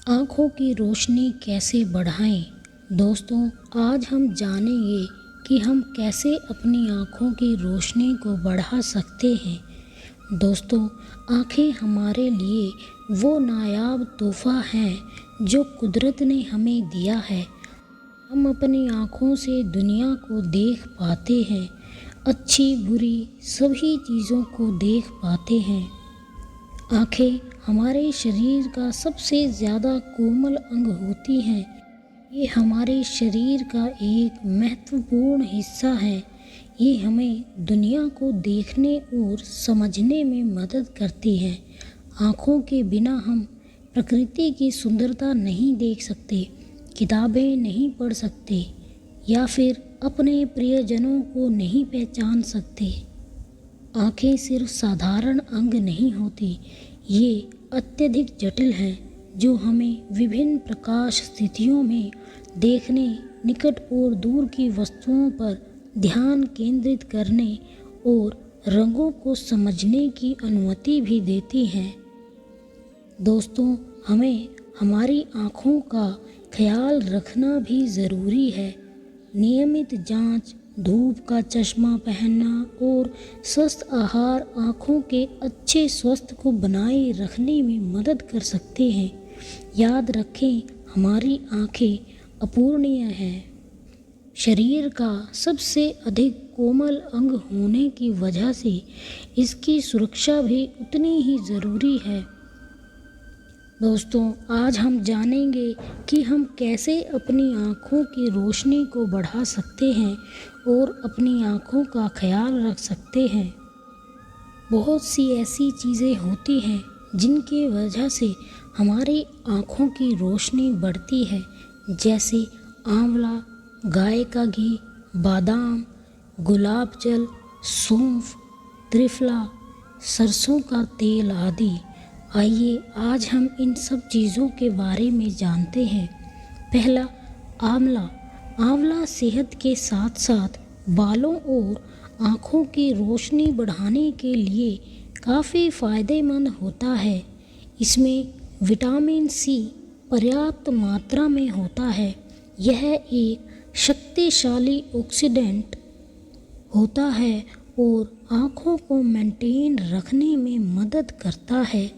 आँखों की रोशनी कैसे बढ़ाएं? दोस्तों, आज हम जानेंगे कि हम कैसे अपनी आँखों की रोशनी को बढ़ा सकते हैं। दोस्तों, आँखें हमारे लिए वो नायाब तोहफ़ा हैं जो कुदरत ने हमें दिया है। हम अपनी आँखों से दुनिया को देख पाते हैं, अच्छी बुरी सभी चीज़ों को देख पाते हैं। आँखें हमारे शरीर का सबसे ज़्यादा कोमल अंग होती हैं। ये हमारे शरीर का एक महत्वपूर्ण हिस्सा है। ये हमें दुनिया को देखने और समझने में मदद करती हैं। आँखों के बिना हम प्रकृति की सुंदरता नहीं देख सकते, किताबें नहीं पढ़ सकते या फिर अपने प्रियजनों को नहीं पहचान सकते। आँखें सिर्फ साधारण अंग नहीं होती, ये अत्यधिक जटिल हैं जो हमें विभिन्न प्रकाश स्थितियों में देखने, निकट और दूर की वस्तुओं पर ध्यान केंद्रित करने और रंगों को समझने की अनुमति भी देती हैं। दोस्तों, हमें हमारी आँखों का ख्याल रखना भी ज़रूरी है। नियमित जांच, धूप का चश्मा पहनना और स्वस्थ आहार आँखों के अच्छे स्वास्थ्य को बनाए रखने में मदद कर सकते हैं। याद रखें, हमारी आँखें अपूर्णीय हैं। शरीर का सबसे अधिक कोमल अंग होने की वजह से इसकी सुरक्षा भी उतनी ही ज़रूरी है। दोस्तों, आज हम जानेंगे कि हम कैसे अपनी आँखों की रोशनी को बढ़ा सकते हैं और अपनी आँखों का ख्याल रख सकते हैं। बहुत सी ऐसी चीज़ें होती हैं जिनकी वजह से हमारी आँखों की रोशनी बढ़ती है, जैसे आंवला, गाय का घी, बादाम, गुलाब जल, सौंफ, त्रिफला, सरसों का तेल आदि। आइए आज हम इन सब चीज़ों के बारे में जानते हैं। पहला, आंवला। आंवला सेहत के साथ साथ बालों और आँखों की रोशनी बढ़ाने के लिए काफ़ी फ़ायदेमंद होता है। इसमें विटामिन सी पर्याप्त मात्रा में होता है। यह एक शक्तिशाली ऑक्सीडेंट होता है और आँखों को मेंटेन रखने में मदद करता है,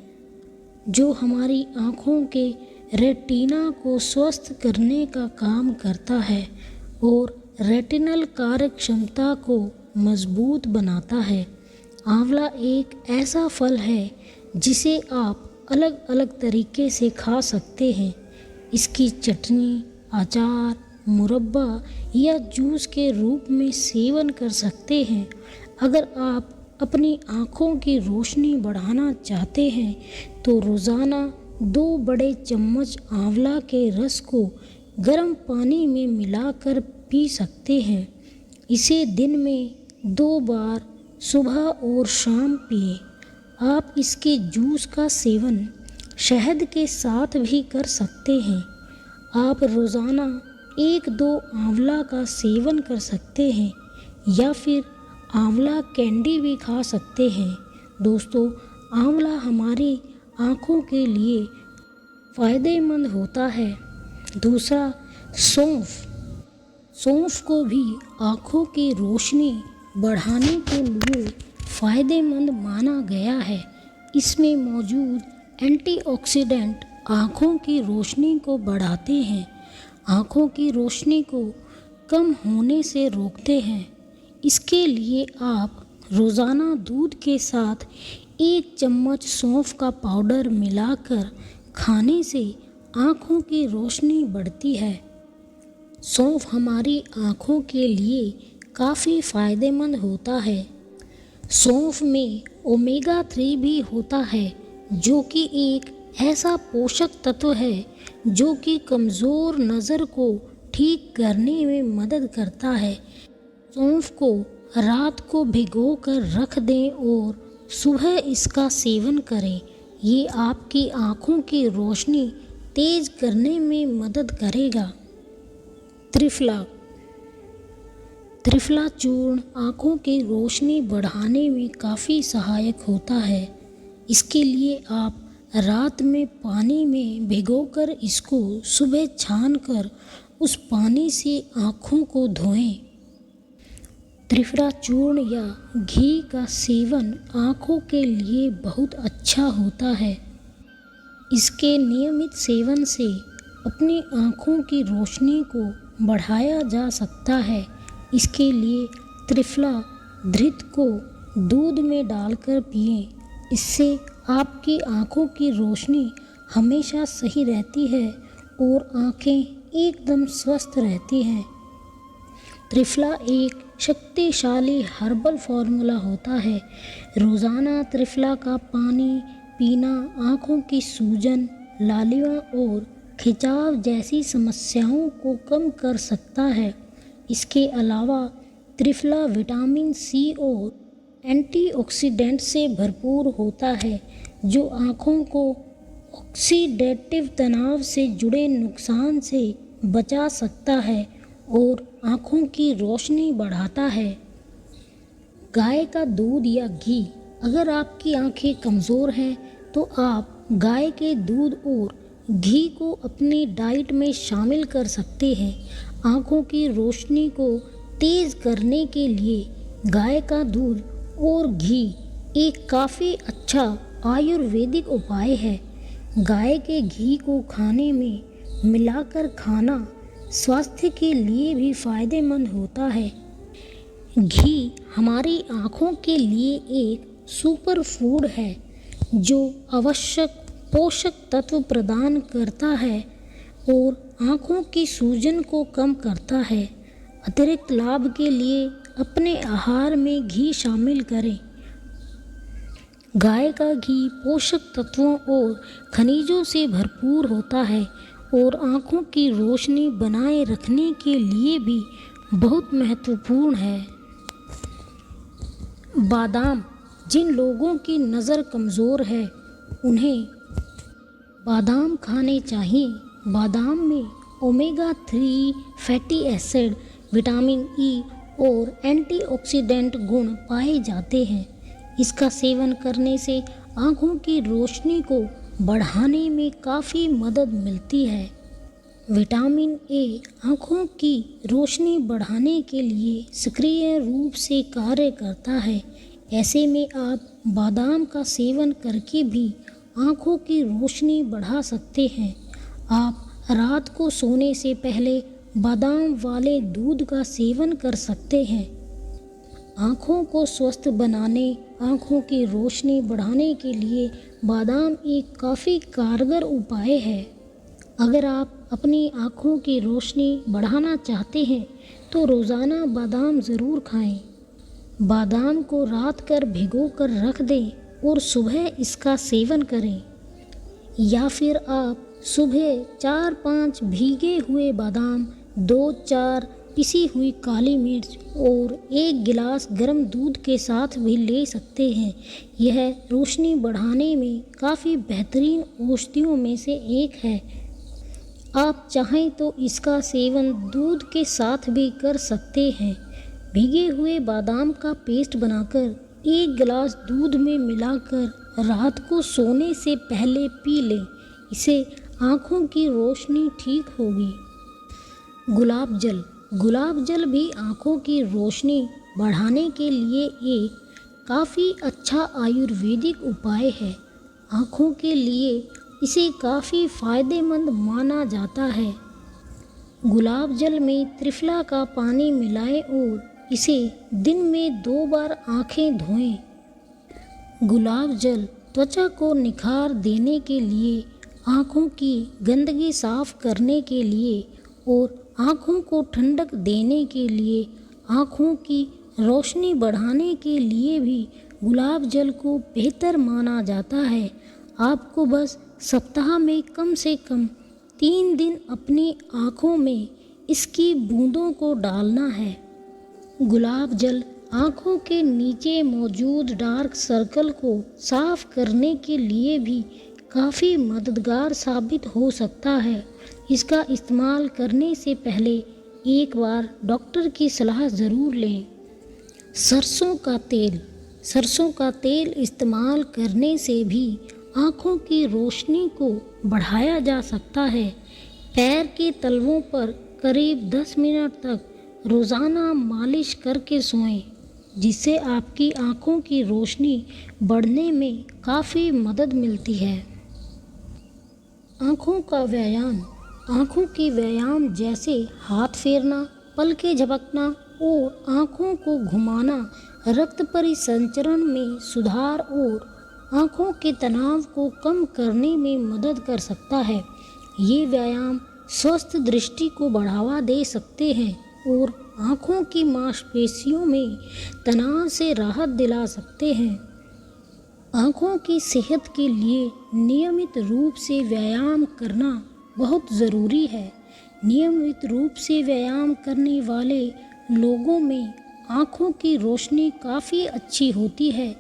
जो हमारी आँखों के रेटिना को स्वस्थ करने का काम करता है और रेटिनल कार्यक्षमता को मजबूत बनाता है। आंवला एक ऐसा फल है जिसे आप अलग अलग तरीके से खा सकते हैं। इसकी चटनी, अचार, मुरब्बा या जूस के रूप में सेवन कर सकते हैं। अगर आप अपनी आँखों की रोशनी बढ़ाना चाहते हैं तो रोज़ाना 2 बड़े चम्मच आंवला के रस को गर्म पानी में मिलाकर पी सकते हैं। इसे दिन में 2 बार सुबह और शाम पिएं। आप इसके जूस का सेवन शहद के साथ भी कर सकते हैं। आप रोज़ाना 1-2 आंवला का सेवन कर सकते हैं या फिर आंवला कैंडी भी खा सकते हैं। दोस्तों, आंवला हमारी आँखों के लिए फ़ायदेमंद होता है। दूसरा, सौंफ। सौंफ को भी आँखों की रोशनी बढ़ाने के लिए फ़ायदेमंद माना गया है। इसमें मौजूद एंटीऑक्सीडेंट आँखों की रोशनी को बढ़ाते हैं, आँखों की रोशनी को कम होने से रोकते हैं। इसके लिए आप रोज़ाना दूध के साथ 1 चम्मच सौंफ का पाउडर मिलाकर खाने से आँखों की रोशनी बढ़ती है। सौंफ हमारी आँखों के लिए काफ़ी फ़ायदेमंद होता है। सौंफ में ओमेगा 3 भी होता है, जो कि एक ऐसा पोषक तत्व है जो कि कमज़ोर नज़र को ठीक करने में मदद करता है। सौंफ को रात को भिगोकर रख दें और सुबह इसका सेवन करें। ये आपकी आँखों की रोशनी तेज़ करने में मदद करेगा। त्रिफला। त्रिफला चूर्ण आँखों की रोशनी बढ़ाने में काफ़ी सहायक होता है। इसके लिए आप रात में पानी में भिगोकर इसको सुबह छानकर उस पानी से आँखों को धोएं। त्रिफला चूर्ण या घी का सेवन आँखों के लिए बहुत अच्छा होता है। इसके नियमित सेवन से अपनी आँखों की रोशनी को बढ़ाया जा सकता है। इसके लिए त्रिफला घृत को दूध में डालकर पिएं। इससे आपकी आँखों की रोशनी हमेशा सही रहती है और आँखें एकदम स्वस्थ रहती हैं। त्रिफला एक शक्तिशाली हर्बल फार्मूला होता है। रोज़ाना त्रिफला का पानी पीना आँखों की सूजन, लालिमा और खिंचाव जैसी समस्याओं को कम कर सकता है। इसके अलावा त्रिफला विटामिन सी और एंटीऑक्सीडेंट से भरपूर होता है, जो आँखों को ऑक्सीडेटिव तनाव से जुड़े नुकसान से बचा सकता है और आँखों की रोशनी बढ़ाता है। गाय का दूध या घी। अगर आपकी आँखें कमज़ोर हैं तो आप गाय के दूध और घी को अपनी डाइट में शामिल कर सकते हैं। आँखों की रोशनी को तेज़ करने के लिए गाय का दूध और घी एक काफ़ी अच्छा आयुर्वेदिक उपाय है। गाय के घी को खाने में मिलाकर खाना स्वास्थ्य के लिए भी फायदेमंद होता है। घी हमारी आँखों के लिए एक सुपर फूड है जो आवश्यक पोषक तत्व प्रदान करता है और आँखों की सूजन को कम करता है। अतिरिक्त लाभ के लिए अपने आहार में घी शामिल करें। गाय का घी पोषक तत्वों और खनिजों से भरपूर होता है और आँखों की रोशनी बनाए रखने के लिए भी बहुत महत्वपूर्ण है। बादाम। जिन लोगों की नज़र कमज़ोर है उन्हें बादाम खाने चाहिए। बादाम में omega 3 fatty acid, vitamin E और एंटीऑक्सीडेंट गुण पाए जाते हैं। इसका सेवन करने से आँखों की रोशनी को बढ़ाने में काफ़ी मदद मिलती है। विटामिन ए आँखों की रोशनी बढ़ाने के लिए सक्रिय रूप से कार्य करता है। ऐसे में आप बादाम का सेवन करके भी आँखों की रोशनी बढ़ा सकते हैं। आप रात को सोने से पहले बादाम वाले दूध का सेवन कर सकते हैं। आँखों को स्वस्थ बनाने, आँखों की रोशनी बढ़ाने के लिए बादाम एक काफ़ी कारगर उपाय है। अगर आप अपनी आँखों की रोशनी बढ़ाना चाहते हैं तो रोज़ाना बादाम ज़रूर खाएं। बादाम को रात कर भिगो कर रख दें और सुबह इसका सेवन करें। या फिर आप सुबह 4-5 भीगे हुए बादाम, 2-4 पिसी हुई काली मिर्च और 1 गिलास गर्म दूध के साथ भी ले सकते हैं। यह रोशनी बढ़ाने में काफ़ी बेहतरीन औषधियों में से एक है। आप चाहें तो इसका सेवन दूध के साथ भी कर सकते हैं। भीगे हुए बादाम का पेस्ट बनाकर 1 गिलास दूध में मिलाकर रात को सोने से पहले पी लें। इससे आँखों की रोशनी ठीक होगी। गुलाब जल। गुलाब जल भी आँखों की रोशनी बढ़ाने के लिए एक काफ़ी अच्छा आयुर्वेदिक उपाय है। आँखों के लिए इसे काफ़ी फायदेमंद माना जाता है। गुलाब जल में त्रिफला का पानी मिलाएं और इसे दिन में 2 बार आँखें धोएं। गुलाब जल त्वचा को निखार देने के लिए, आँखों की गंदगी साफ करने के लिए और आँखों को ठंडक देने के लिए, आँखों की रोशनी बढ़ाने के लिए भी गुलाब जल को बेहतर माना जाता है। आपको बस सप्ताह में कम से कम 3 दिन अपनी आँखों में इसकी बूंदों को डालना है। गुलाब जल आँखों के नीचे मौजूद डार्क सर्कल को साफ करने के लिए भी काफ़ी मददगार साबित हो सकता है। इसका इस्तेमाल करने से पहले एक बार डॉक्टर की सलाह ज़रूर लें। सरसों का तेल। सरसों का तेल इस्तेमाल करने से भी आँखों की रोशनी को बढ़ाया जा सकता है। पैर के तलवों पर करीब 10 मिनट तक रोज़ाना मालिश करके सोएं, जिससे आपकी आँखों की रोशनी बढ़ने में काफ़ी मदद मिलती है। आँखों का व्यायाम। आँखों के व्यायाम जैसे हाथ फेरना, पलकें झपकना और आँखों को घुमाना रक्त परिसंचरण में सुधार और आँखों के तनाव को कम करने में मदद कर सकता है। ये व्यायाम स्वस्थ दृष्टि को बढ़ावा दे सकते हैं और आँखों की मांसपेशियों में तनाव से राहत दिला सकते हैं। आँखों की सेहत के लिए नियमित रूप से व्यायाम करना बहुत ज़रूरी है। नियमित रूप से व्यायाम करने वाले लोगों में आँखों की रोशनी काफ़ी अच्छी होती है।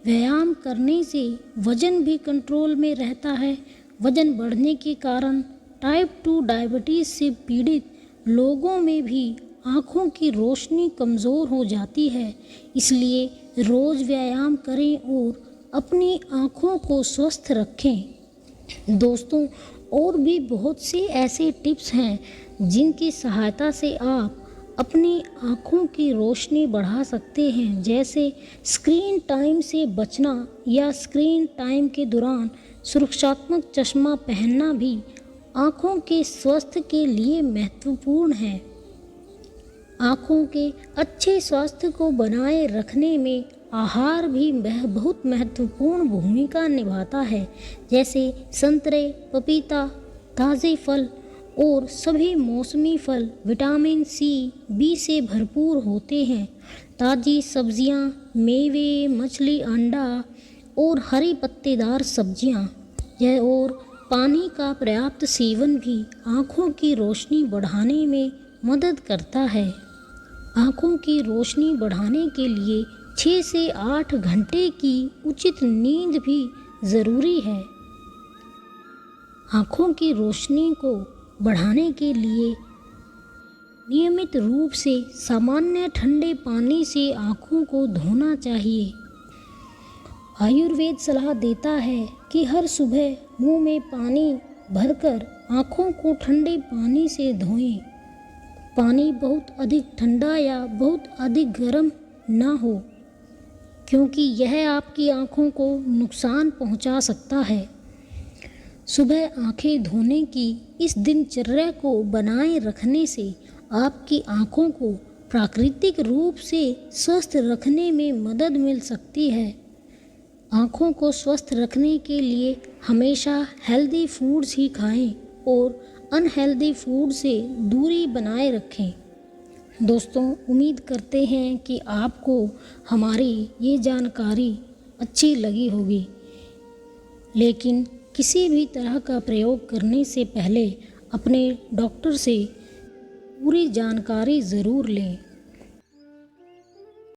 व्यायाम करने से वज़न भी कंट्रोल में रहता है। वज़न बढ़ने के कारण टाइप 2 डायबिटीज़ से पीड़ित लोगों में भी आँखों की रोशनी कमज़ोर हो जाती है। इसलिए रोज़ व्यायाम करें और अपनी आँखों को स्वस्थ रखें। दोस्तों, और भी बहुत से ऐसे टिप्स हैं जिनकी सहायता से आप अपनी आँखों की रोशनी बढ़ा सकते हैं, जैसे स्क्रीन टाइम से बचना या स्क्रीन टाइम के दौरान सुरक्षात्मक चश्मा पहनना भी आँखों के स्वास्थ्य के लिए महत्वपूर्ण है। आँखों के अच्छे स्वास्थ्य को बनाए रखने में आहार भी बहुत महत्वपूर्ण भूमिका निभाता है, जैसे संतरे, पपीता, ताज़े फल और सभी मौसमी फल विटामिन सी, बी से भरपूर होते हैं। ताज़ी सब्जियां, मेवे, मछली, अंडा और हरी पत्तेदार सब्जियां यह और पानी का पर्याप्त सेवन भी आँखों की रोशनी बढ़ाने में मदद करता है। आँखों की रोशनी बढ़ाने के लिए 6 से 8 घंटे की उचित नींद भी ज़रूरी है। आँखों की रोशनी को बढ़ाने के लिए नियमित रूप से सामान्य ठंडे पानी से आँखों को धोना चाहिए। आयुर्वेद सलाह देता है कि हर सुबह मुंह में पानी भरकर आँखों को ठंडे पानी से धोएं। पानी बहुत अधिक ठंडा या बहुत अधिक गर्म ना हो, क्योंकि यह आपकी आँखों को नुकसान पहुंचा सकता है। सुबह आँखें धोने की इस दिनचर्या को बनाए रखने से आपकी आँखों को प्राकृतिक रूप से स्वस्थ रखने में मदद मिल सकती है। आँखों को स्वस्थ रखने के लिए हमेशा हेल्दी फूड्स ही खाएं और अनहेल्दी फूड से दूरी बनाए रखें। दोस्तों, उम्मीद करते हैं कि आपको हमारी ये जानकारी अच्छी लगी होगी, लेकिन किसी भी तरह का प्रयोग करने से पहले अपने डॉक्टर से पूरी जानकारी ज़रूर लें।